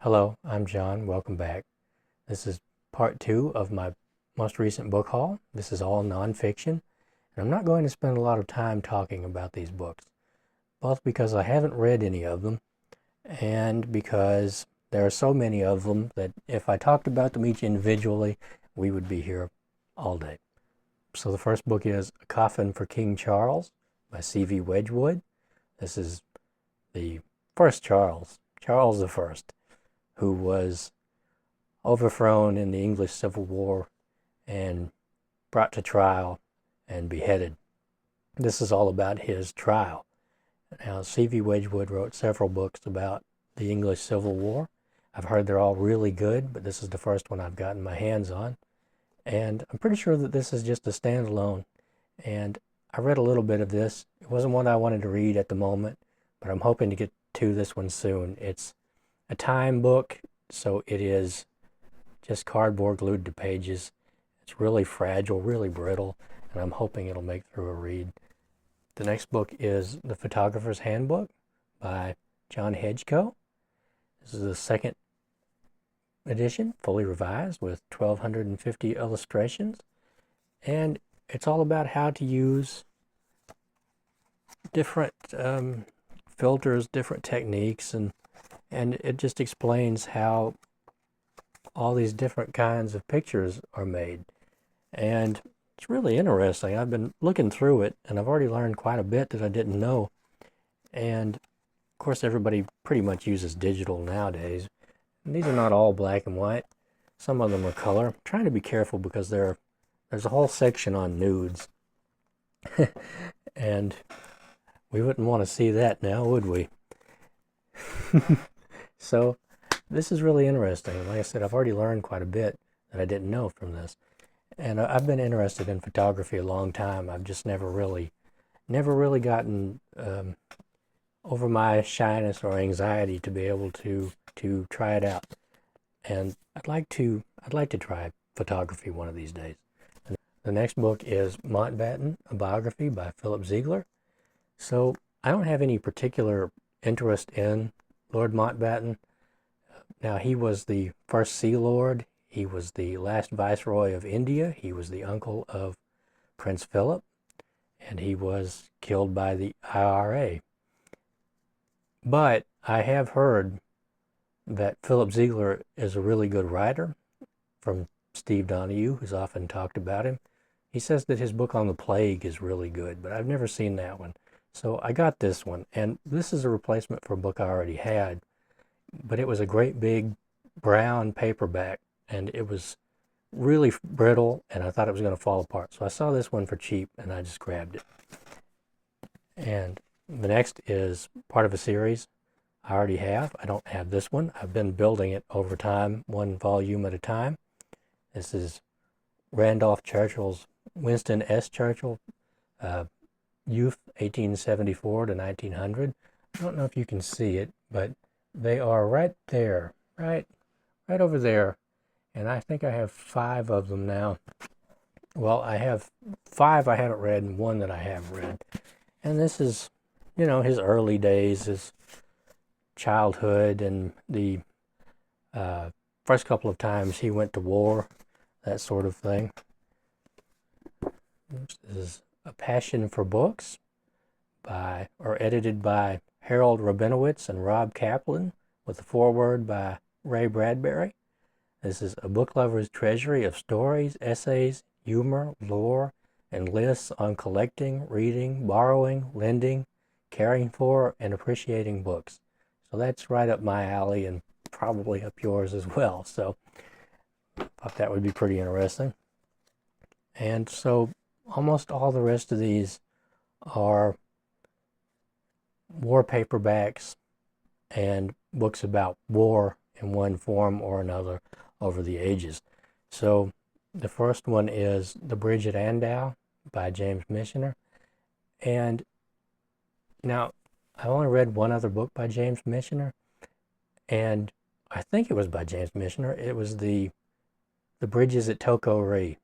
Hello, I'm John. Welcome back. This is part 2 of my most recent book haul. This is all nonfiction, and I'm not going to spend a lot of time talking about these books, both because I haven't read any of them, and because there are so many of them that if I talked about them each individually, we would be here all day. So the first book is A Coffin for King Charles by C.V. Wedgwood. This is the first Charles the First, who was overthrown in the English Civil War and brought to trial and beheaded. This is all about his trial. Now, C.V. Wedgwood wrote several books about the English Civil War. I've heard they're all really good, but this is the first one I've gotten my hands on. And I'm pretty sure that this is just a standalone. And I read a little bit of this. It wasn't one I wanted to read at the moment, but I'm hoping to get to this one soon. It's a time book, so it is just cardboard glued to pages. It's really fragile, really brittle, and I'm hoping it'll make through a read. The next book is The Photographer's Handbook by John Hedgecoe. This is the second edition, fully revised with 1,250 illustrations, and it's all about how to use different filters, different techniques, and it just explains how all these different kinds of pictures are made. And it's really interesting. I've been looking through it, and I've already learned quite a bit that I didn't know. And of course, everybody pretty much uses digital nowadays. And these are not all black and white. Some of them are color. I'm trying to be careful because there's a whole section on nudes. And we wouldn't want to see that now, would we? So this is really interesting. Like I said, I've already learned quite a bit that I didn't know from this. And I've been interested in photography a long time. I've just never really gotten over my shyness or anxiety to be able to try it out. And I'd like to try photography one of these days. The next book is Mountbatten, a biography by Philip Ziegler. So I don't have any particular interest in Lord Mountbatten. Now, he was the first Sea Lord. He was the last Viceroy of India. He was the uncle of Prince Philip, and he was killed by the IRA. But I have heard that Philip Ziegler is a really good writer, from Steve Donahue, who's often talked about him. He says that his book on the plague is really good, but I've never seen that one. So I got this one, and this is a replacement for a book I already had, but it was a great big brown paperback, and it was really brittle, and I thought it was going to fall apart. So I saw this one for cheap, and I just grabbed it. And the next is part of a series I already have. I don't have this one. I've been building it over time, one volume at a time. This is Randolph Churchill's Winston S. Churchill, Youth 1874 to 1900. I don't know if you can see it, but they are right there, right over there. And I think I have 5 of them now. Well, I have 5 I haven't read and 1 that I have read. And this is, his early days, his childhood, and the first couple of times he went to war, that sort of thing. This is A Passion for Books edited by Harold Rabinowitz and Rob Kaplan, with a foreword by Ray Bradbury. This is a book lover's treasury of stories, essays, humor, lore, and lists on collecting, reading, borrowing, lending, caring for, and appreciating books. So that's right up my alley, and probably up yours as well. So I thought that would be pretty interesting. And so almost all the rest of these are war paperbacks and books about war in one form or another over the ages. So the first one is The Bridge at Andau by James Michener. And now, I only read one other book by James Michener, and I think it was by James Michener. It was the Bridges at Toko-Ri.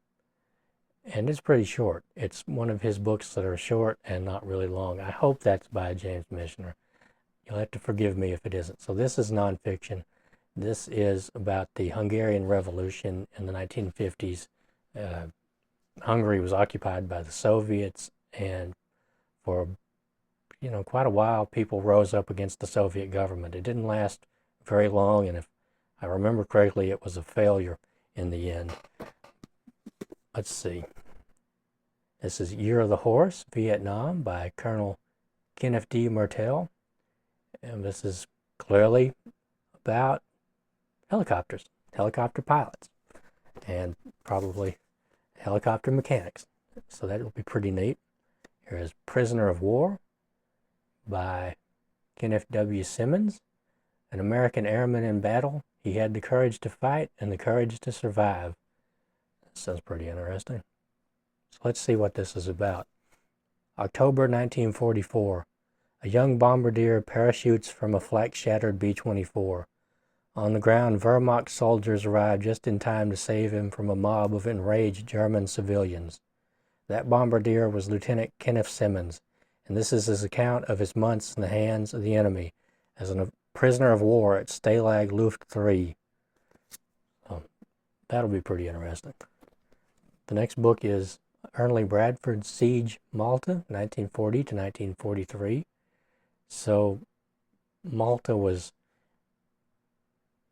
And it's pretty short. It's one of his books that are short and not really long. I hope that's by James Michener. You'll have to forgive me if it isn't. So this is nonfiction. This is about the Hungarian Revolution in the 1950s. Hungary was occupied by the Soviets, and for quite a while, people rose up against the Soviet government. It didn't last very long, and if I remember correctly, it was a failure in the end. Let's see. This is Year of the Horse, Vietnam, by Colonel Kenneth D. Mertel. And this is clearly about helicopters, helicopter pilots, and probably helicopter mechanics. So that will be pretty neat. Here is Prisoner of War by Kenneth W. Simmons. An American airman in battle. He had the courage to fight and the courage to survive. That sounds pretty interesting. So let's see what this is about. October 1944. A young bombardier parachutes from a flak-shattered B-24. On the ground, Wehrmacht soldiers arrive just in time to save him from a mob of enraged German civilians. That bombardier was Lieutenant Kenneth Simmons, and this is his account of his months in the hands of the enemy as a prisoner of war at Stalag Luft 3. That'll be pretty interesting. The next book is Ernle Bradford's Siege, Malta, 1940 to 1943. So Malta was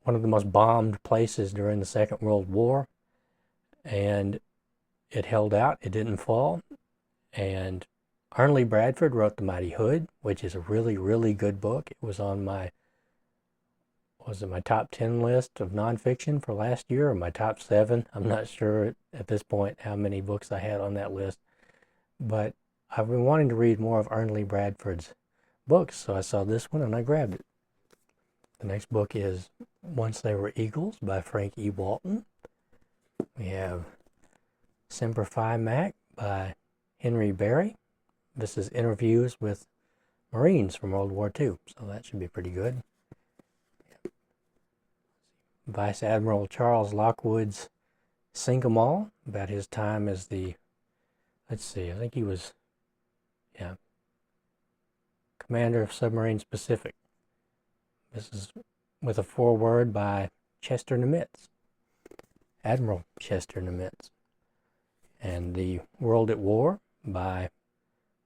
one of the most bombed places during the Second World War, and it held out. It didn't fall. And Ernle Bradford wrote The Mighty Hood, which is a really, really good book. It was on my top 10 list of nonfiction for last year, or my top 7. I'm not sure at this point how many books I had on that list. But I've been wanting to read more of Ernle Bradford's books, so I saw this one and I grabbed it. The next book is Once They Were Eagles by Frank E. Walton. We have Semper Fi Mac by Henry Berry. This is interviews with Marines from World War II, so that should be pretty good. Vice Admiral Charles Lockwood's Sink 'em All, about his time as the, I think he was, commander of Submarines Pacific. This is with a foreword by Chester Nimitz, Admiral Chester Nimitz. And The World at War by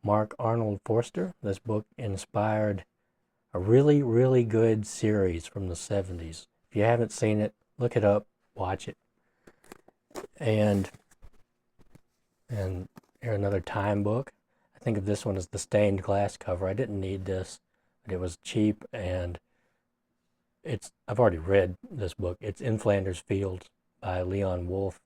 Mark Arnold Forster. This book inspired a really, really good series from the 70s. If you haven't seen it, look it up, watch it. And here another time book. I think of this one as the stained glass cover. I didn't need this, but it was cheap, and I've already read this book. It's In Flanders Fields by Leon Wolff.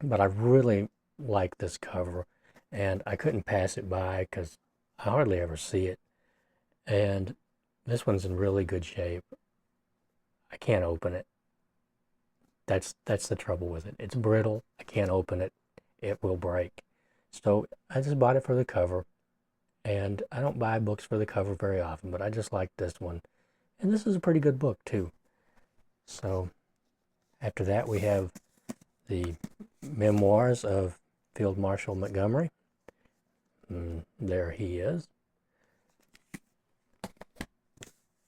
But I really like this cover, and I couldn't pass it by because I hardly ever see it. And this one's in really good shape. I can't open it. That's the trouble with it. It's brittle. I can't open it. It will break. So I just bought it for the cover, and I don't buy books for the cover very often, but I just like this one. And this is a pretty good book too. So after that we have the Memoirs of Field Marshal Montgomery. There he is.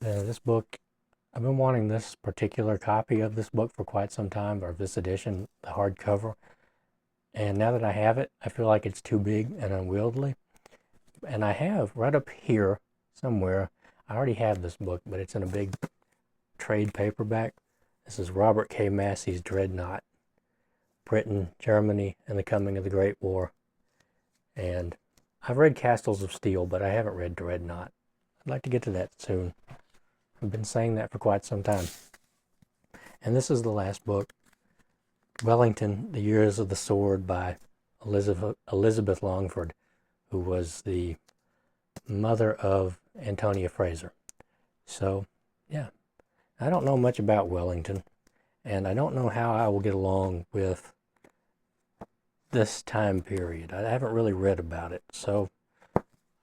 This book, I've been wanting this particular copy of this book for quite some time, or this edition, the hardcover. And now that I have it, I feel like it's too big and unwieldy. And I have, right up here somewhere, I already have this book, but it's in a big trade paperback. This is Robert K. Massie's Dreadnaught, Britain, Germany, and the Coming of the Great War. And I've read Castles of Steel, but I haven't read Dreadnaught. I'd like to get to that soon. I've been saying that for quite some time. And this is the last book, Wellington, The Years of the Sword by Elizabeth Longford, who was the mother of Antonia Fraser. So, yeah, I don't know much about Wellington, and I don't know how I will get along with this time period. I haven't really read about it, so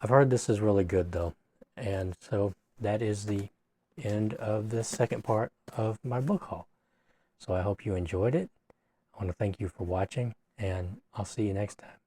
I've heard this is really good, though. And so that is the end of the second part of my book haul. So I hope you enjoyed it. I want to thank you for watching, and I'll see you next time.